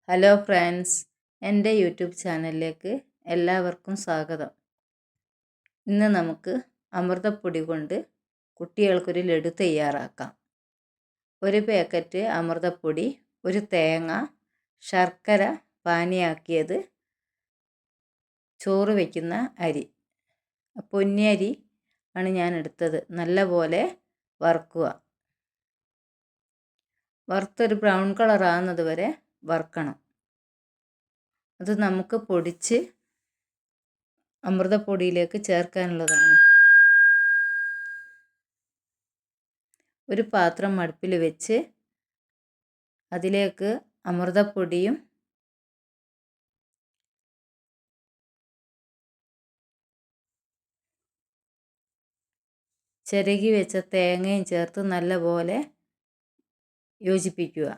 Hello friends, എൻ്റെ YouTube ചാനലിലേക്ക് എല്ലാവർക്കും സ്വാഗതം. ഇന്ന് നമുക്ക് അമൃതപ്പൊടി കൊണ്ട് കുട്ടികൾക്കൊരു ലഡു തയ്യാറാക്കാം. ഒരു പാക്കറ്റ് അമൃതപ്പൊടി, ഒരു തേങ്ങ, ശർക്കര പാനിയാക്കിയത്, ചോറ് വയ്ക്കുന്ന അരി, പൊന്നിയരി ആണ് ഞാൻ എടുത്തത്. നല്ലപോലെ വറുക്കുക. വറുത്തൊരു ബ്രൗൺ കളർ ആകുന്നത് വരെ വറുക്കണം. അത് നമുക്ക് പൊടിച്ച് അമൃതപ്പൊടിയിലേക്ക് ചേർക്കാനുള്ളതാണ്. ഒരു പാത്രം അടുപ്പിൽ വെച്ച് അതിലേക്ക് അമൃതപ്പൊടിയും ചിരകി വെച്ച തേങ്ങയും ചേർത്ത് നല്ലപോലെ യോജിപ്പിക്കുക.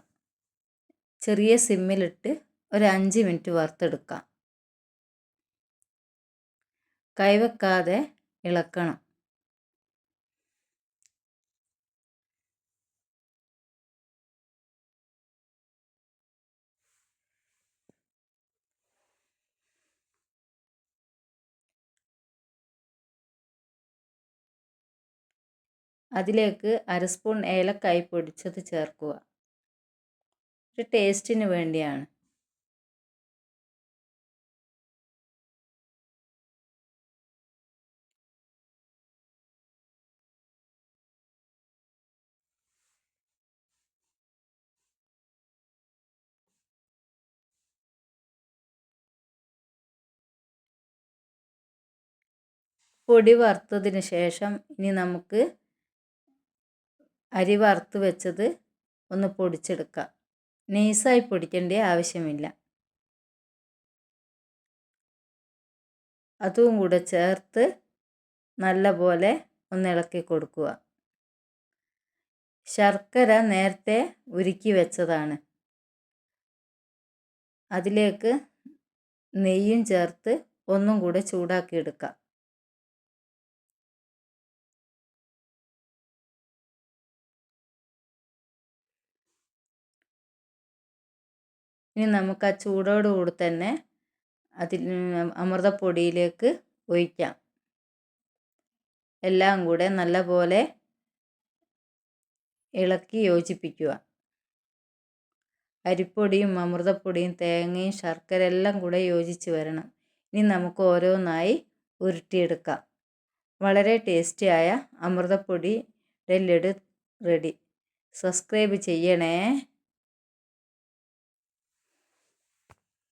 ചെറിയ സിമ്മിലിട്ട് ഒരു 5 മിനിറ്റ് വറുത്തെടുക്കാം. കൈവെക്കാതെ ഇളക്കണം. അതിലേക്ക് 1/2 സ്പൂൺ ഏലക്കായ് പൊടിച്ചത് ചേർക്കുക. ഒരു ടേസ്റ്റിന് വേണ്ടിയാണ്. പൊടി വറുത്തതിന് ശേഷം ഇനി നമുക്ക് അരി വറുത്ത് വെച്ചത് ഒന്ന് പൊടിച്ചെടുക്കാം. നൈസായി പൊടിക്കേണ്ട ആവശ്യമില്ല. അതും കൂടെ ചേർത്ത് നല്ലപോലെ ഒന്ന് ഇളക്കി കൊടുക്കുക. ശർക്കര നേരത്തെ ഉരുക്കി വെച്ചതാണ്. അതിലേക്ക് നെയ്യും ചേർത്ത് ഒന്നും കൂടെ ചൂടാക്കി എടുക്കാം. ഇനി നമുക്ക് ആ ചൂടോടുകൂടി തന്നെ അമൃതപ്പൊടിയിലേക്ക് ഒഴിക്കാം. എല്ലാം കൂടെ നല്ലപോലെ ഇളക്കി യോജിപ്പിക്കുക. അരിപ്പൊടിയും അമൃതപ്പൊടിയും തേങ്ങയും ശർക്കര എല്ലാം കൂടെ യോജിച്ച് വരണം. ഇനി നമുക്ക് ഓരോന്നായി ഉരുട്ടിയെടുക്കാം. വളരെ ടേസ്റ്റിയായ അമൃതപ്പൊടിയുടെ ലഡു റെഡി. സബ്സ്ക്രൈബ് ചെയ്യണേ.